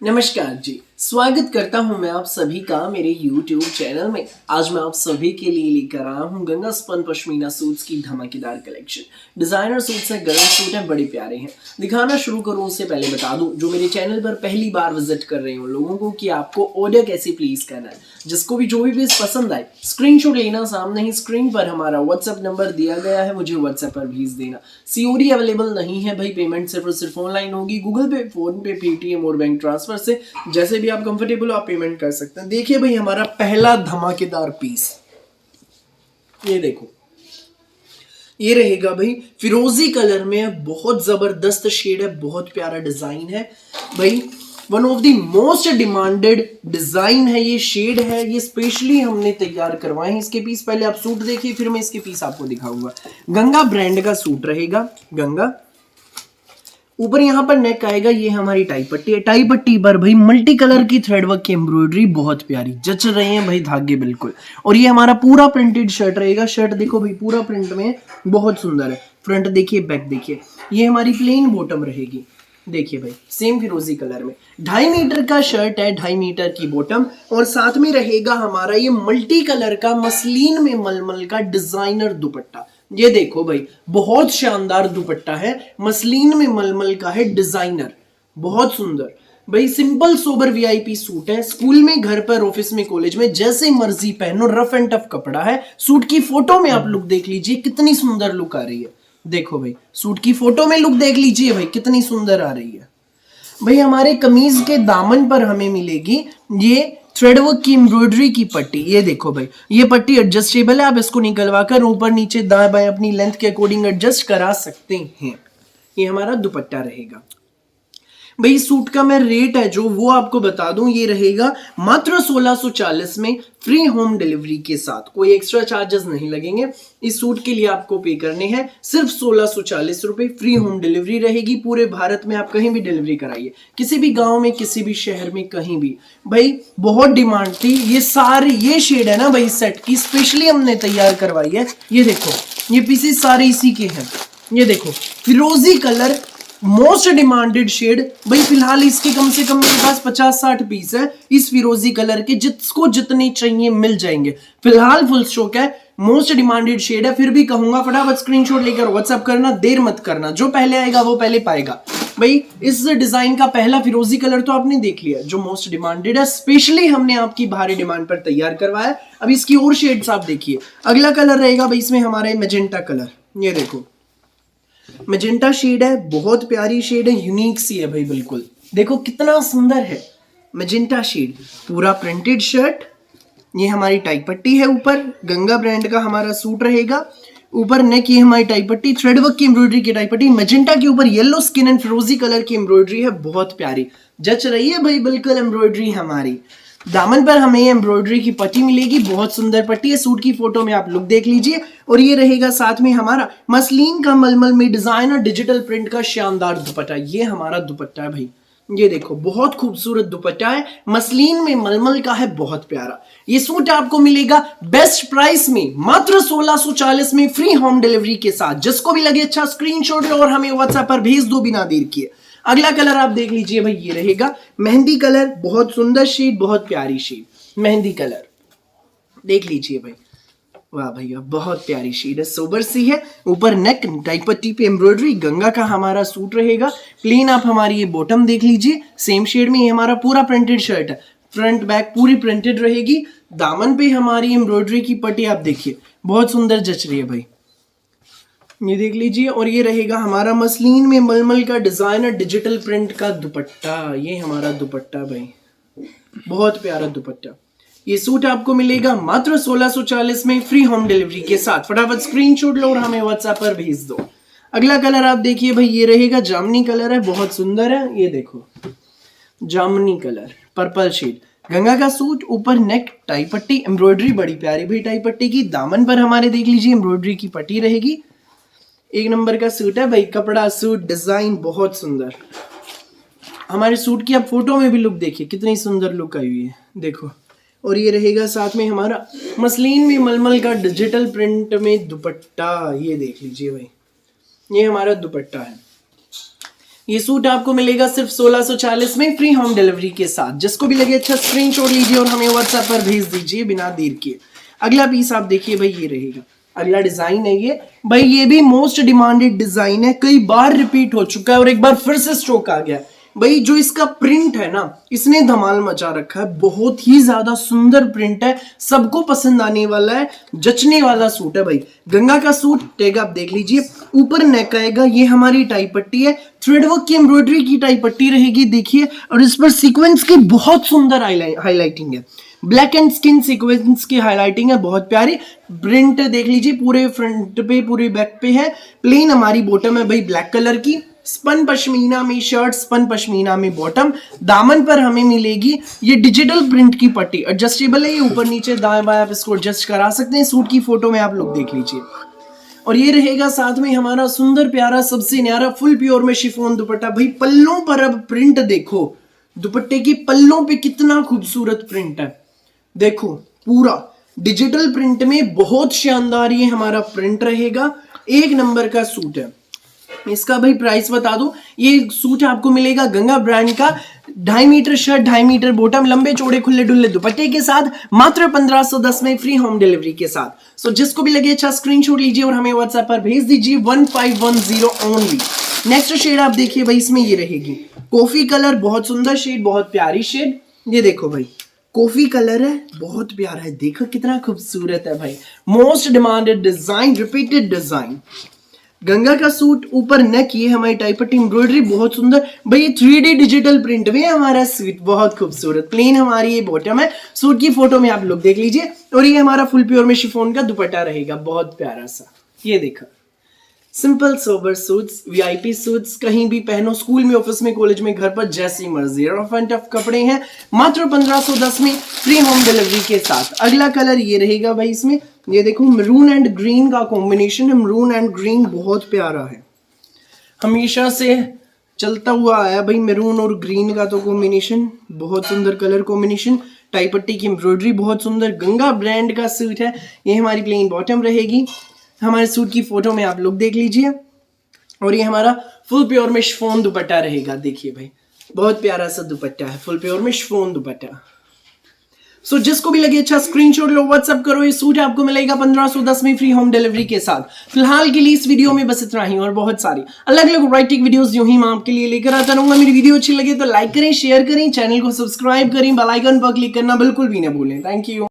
नमस्कार जी, स्वागत करता हूं मैं आप सभी का मेरे YouTube चैनल में। आज मैं आप सभी के लिए लेकर आया हूं गंगा स्पन पश्मीना सूट्स की धमाकेदार कलेक्शन। डिजाइनर सूट्स हैं, गर्म सूट हैं, बड़े प्यारे हैं। दिखाना शुरू करूं उससे पहले बता दूं जो मेरे चैनल पर पहली बार विजिट कर रहे हो लोगों को कि आपको ऑर्डर कैसे प्लेस करना है। जिसको भी जो भी पीस पसंद आए स्क्रीनशॉट लेना, सामने ही स्क्रीन पर हमारा व्हाट्सएप नंबर दिया गया है, मुझे व्हाट्सएप पर भेज देना। सीओडी अवेलेबल नहीं है भाई, पेमेंट सिर्फ और सिर्फ ऑनलाइन होगी, गूगल पे, फोन पे, पेटीएम और बैंक ट्रांसफर से जैसे भी आप कंफर्टेबल हो आप पेमेंट कर सकते हैं। देखिए भाई हमारा पहला धमाकेदार पीस, ये देखो, ये रहेगा भाई फिरोजी कलर में, बहुत जबरदस्त शेड है, बहुत प्यारा डिजाइन है भाई। One of the most demanded design है, ये शेड है, ये स्पेशली हमने तैयार करवाए हैं इसके पीस। पहले आप सूट देखिए फिर मैं इसके पीस आपको दिखाऊंगा। गंगा ब्रांड का सूट रहेगा, गंगा। ऊपर यहाँ पर नेक आएगा, ये हमारी टाई पट्टी है। टाई पट्टी पर भाई मल्टी कलर की थ्रेड वर्क की एम्ब्रॉयडरी, बहुत प्यारी जच रहे हैं भाई धागे बिल्कुल। और ये हमारा पूरा प्रिंटेड शर्ट रहेगा। शर्ट देखो भाई पूरा प्रिंट में, बहुत सुंदर है। फ्रंट देखिए, बैक देखिए। ये हमारी प्लेन बॉटम रहेगी, देखिए भाई सेम फिरोजी कलर में। 2.5 मीटर का शर्ट है, 2.5 मीटर की बॉटम, और साथ में रहेगा हमारा ये मल्टी कलर का मसलिन में मलमल का डिजाइनर दुपट्टा। ये देखो भाई बहुत शानदार दुपट्टा है, मसलिन में मलमल का है, डिजाइनर, बहुत सुंदर भाई। सिंपल सोबर वीआईपी सूट है, स्कूल में, घर पर, ऑफिस में, कॉलेज में जैसे मर्जी पहनो, रफ एंड टफ कपड़ा है। सूट की फोटो में आप लुक देख लीजिए कितनी सुंदर लुक आ रही है। देखो भाई सूट की फोटो में लुक देख लीजिए भाई कितनी सुंदर आ रही है भाई। हमारे कमीज के दामन पर हमें मिलेगी ये थ्रेडवर्क की एम्ब्रॉयडरी की पट्टी। ये देखो भाई ये पट्टी एडजस्टेबल है, आप इसको निकलवा कर ऊपर नीचे दाएं बाएं अपनी लेंथ के अकॉर्डिंग एडजस्ट करा सकते हैं। ये हमारा दुपट्टा रहेगा भाई। सूट का मैं रेट है जो वो आपको बता दूं, ये रहेगा मात्र 1640 में, फ्री होम डिलीवरी के साथ, कोई एक्स्ट्रा चार्जेस नहीं लगेंगे। इस सूट के लिए आपको पे करने हैं सिर्फ 1640 रुपए। फ्री होम डिलीवरी रहेगी, पूरे भारत में आप कहीं भी डिलीवरी कराइए, किसी भी गांव में, किसी भी शहर में, कहीं भी भाई। बहुत डिमांड थी ये सारे, ये शेड है ना भाई सेट की, स्पेशली हमने तैयार करवाई है। ये देखो ये पीसेस सारे इसी के हैं। ये देखो फिरोजी कलर, मोस्ट डिमांडेड शेड भाई। फिलहाल इसके कम से कम मेरे पास 50-60 पीस है इस फिरोजी कलर के, जिसको जितने चाहिए मिल जाएंगे। फिलहाल फुल स्टॉक है, मोस्ट डिमांडेड शेड है। फिर भी कहूंगा फटाफट स्क्रीनशॉट लेकर व्हाट्सएप करना, देर मत करना, जो पहले आएगा वो पहले पाएगा भाई। इस डिजाइन का पहला फिरोजी कलर तो आपने देख लिया जो मोस्ट डिमांडेड है, स्पेशली हमने आपकी भारी डिमांड पर तैयार करवाया। अब इसकी और शेड्स आप देखिए। अगला कलर रहेगा भाई इसमें हमारा मैजेंटा कलर। ये देखो मैजेंटा शेड है, बहुत प्यारी शेड है, यूनिक सी है भाई बिल्कुल। देखो कितना सुंदर है मैजेंटा शेड, पूरा प्रिंटेड शर्ट। ये हमारी टाई पट्टी है ऊपर, गंगा ब्रांड का हमारा सूट रहेगा। ऊपर नेक ये हमारी टाई पट्टी, थ्रेडवर्क की एम्ब्रॉयडरी की टाई पट्टी, मैजेंटा के ऊपर येलो स्किन एंड फिरोजी कलर की एम्ब्रॉयडरी है, बहुत प्यारी जच रही है भाई बिल्कुल एम्ब्रॉयडरी हमारी। दामन पर हमें एम्ब्रॉयडरी की पट्टी मिलेगी, बहुत सुंदर पट्टी है। सूट की फोटो में आप लुक देख लीजिए। और ये रहेगा साथ में हमारा मसलिन का मलमल में डिजाइन और डिजिटल प्रिंट का शानदार दुपट्टा। ये हमारा दुपट्टा है भाई, ये देखो बहुत खूबसूरत दुपट्टा है, मसलिन में मलमल का है, बहुत प्यारा। ये सूट आपको मिलेगा बेस्ट प्राइस में मात्र 1640 में, फ्री होम डिलीवरी के साथ। जिसको भी लगे अच्छा स्क्रीनशॉट लो और हमें व्हाट्सएप पर भेज दो बिना देर किए। अगला कलर आप देख लीजिए भाई, ये रहेगा मेहंदी कलर, बहुत सुंदर शेड, बहुत प्यारी शेड, मेहंदी कलर देख लीजिए भाई। वाह भैया बहुत प्यारी शेड है, सोबर सी है। ऊपर नेक टाई पट्टी पे एम्ब्रॉयडरी, गंगा का हमारा सूट रहेगा। प्लेन आप हमारी ये बॉटम देख लीजिए, सेम शेड में। ये हमारा पूरा प्रिंटेड शर्ट है, फ्रंट बैक पूरी प्रिंटेड रहेगी। दामन पे हमारी एम्ब्रॉयडरी की पट्टी आप देखिए, बहुत सुंदर जच रही है भाई, ये देख लीजिए। और ये रहेगा हमारा मसलिन में मलमल का डिजाइनर डिजिटल प्रिंट का दुपट्टा। ये हमारा दुपट्टा भाई, बहुत प्यारा दुपट्टा। ये सूट आपको मिलेगा मात्र 1640 में, फ्री होम डिलीवरी के साथ। फटाफट स्क्रीनशॉट लो और हमें व्हाट्सएप पर भेज दो। अगला कलर आप देखिए भाई, ये रहेगा जामनी कलर है, बहुत सुंदर है। ये देखो जामनी कलर, पर्पल शेड, गंगा का सूट। ऊपर नेक टाई पट्टी, एम्ब्रॉयडरी बड़ी प्यारी भाई टाई पट्टी की। दामन पर हमारे देख लीजिए एम्ब्रॉयडरी की पट्टी रहेगी। एक नंबर का सूट है भाई, कपड़ा, सूट, डिजाइन बहुत सुंदर। हमारे सूट की आप फोटो में भी लुक देखिए, कितनी सुंदर लुक आई हुई है, देखो। और ये रहेगा साथ में हमारा मसलिन में मलमल का डिजिटल प्रिंट में दुपट्टा। ये देख लीजिए भाई, ये हमारा दुपट्टा है। ये सूट आपको मिलेगा सिर्फ 1640 में फ्री होम डिलीवरी के साथ। जिसको भी लगे अच्छा स्क्रीनशॉट लीजिए और हमें व्हाट्सएप पर भेज दीजिए बिना देर किए। अगला पीस आप देखिए भाई, ये रहेगा अगला डिजाइन है ये भाई, ये भी मोस्ट डिमांडेड डिजाइन है, कई बार रिपीट हो चुका है और एक बार फिर से स्टॉक आ गया भाई। जो इसका प्रिंट है ना, इसने धमाल मचा रखा है, बहुत ही ज्यादा सुंदर प्रिंट है, सबको पसंद आने वाला है, जचने वाला सूट है भाई। गंगा का सूट टैग आप देख लीजिए, ऊपर नेक आएगा, ये हमारी टाई पट्टी है, थ्रेड वर्क की एम्ब्रॉयडरी की टाई पट्टी रहेगी देखिए, और इस पर सीक्वेंस की बहुत सुंदर हाईलाइटिंग है, ब्लैक एंड स्किन सीक्वेंस की हाईलाइटिंग है, बहुत प्यारी। प्रिंट देख लीजिए, पूरे फ्रंट पे पूरे बैक पे है, प्लेन हमारी बॉटम है भाई ब्लैक कलर की, स्पन पश्मीना में शर्ट, स्पन पश्मीना में बॉटम। दामन पर हमें मिलेगी ये डिजिटल प्रिंट की पट्टी, एडजस्टेबल है, ये ऊपर नीचे दाएं बाएं आप इसको एडजस्ट करा सकते हैं। सूट की फोटो में आप लोग देख लीजिए, और ये रहेगा साथ में हमारा सुंदर प्यारा सबसे न्यारा फुल प्योर में शिफॉन दुपट्टा भाई। पल्लों पर अब प्रिंट देखो, दुपट्टे की पल्लों पे कितना खूबसूरत प्रिंट है, देखो पूरा डिजिटल प्रिंट में बहुत शानदार ये हमारा प्रिंट रहेगा, एक नंबर का सूट है। इसका भाई प्राइस बता दूं, ये सूट आपको मिलेगा गंगा ब्रांड का, 2.5 मीटर शर्ट, 2.5 मीटर बॉटम, लंबे चौड़े खुले डुल्ले दुपट्टे के साथ, मात्र 1510 में फ्री होम डिलीवरी के साथ। सो जिसको भी लगे अच्छा स्क्रीनशॉट लीजिए और हमें व्हाट्सएप पर भेज दीजिए 1510 ओनली। नेक्स्ट शेड आप देखिए भाई, इसमें ये रहेगी कॉफी कलर, बहुत सुंदर शेड, बहुत प्यारी शेड। ये देखो भाई कॉफी कलर है, बहुत प्यारा है, देखो कितना खूबसूरत है भाई, most demanded design, repeated design. Ganga का सूट, ऊपर नेक, ये हमारी टाई पट्टी एम्ब्रॉयडरी बहुत सुंदर भाई, ये 3D डिजिटल प्रिंट में हमारा सूट बहुत खूबसूरत, प्लेन हमारी ये बॉटम है, सूट की फोटो में आप लोग देख लीजिए, और ये हमारा फुल प्योर में शिफॉन का दुपट्टा रहेगा, बहुत प्यारा सा। ये देखा simple sober suits, VIP suits, कहीं भी पहनो, स्कूल में, ऑफिस में, कॉलेज में, घर पर, जैसी मर्जी, रफ एंड टफ कपड़े हैं, मात्र 1510 में फ्री होम डिलीवरी के साथ। अगला कलर ये रहेगा भाई, इसमें ये देखो मरून एंड ग्रीन का कॉम्बिनेशन है, मरून एंड ग्रीन बहुत प्यारा है, हमेशा से चलता हुआ आया भाई, मरून और ग्रीन का तो कॉम्बिनेशन बहुत सुंदर कलर कॉम्बिनेशन। टाई पट्टी की एम्ब्रॉयडरी बहुत सुंदर, गंगा ब्रांड का सूट है, ये हमारी प्लेन बॉटम रहेगी, हमारे सूट की फोटो में आप लोग देख लीजिए, और ये हमारा फुल प्योर में शिफॉन दुपट्टा रहेगा, देखिए भाई बहुत प्यारा सा दुपट्टा है, फुल प्योर में शिफॉन दुपट्टा। सो जिसको भी लगे अच्छा स्क्रीनशॉट लो, व्हाट्सएप करो, ये सूट आपको मिलेगा 1510 में फ्री होम डिलीवरी के साथ। फिलहाल के लिए इस वीडियो में बस इतना ही, और बहुत सारी अलग अलग वैरायटी वीडियोस यूं ही मैं आपके लिए लेकर आता रहूंगा। मेरी वीडियो अच्छी लगे तो लाइक करें, शेयर करें, चैनल को सब्सक्राइब करें, बेल आइकन पर क्लिक करना बिल्कुल भी ना भूलें। Thank you.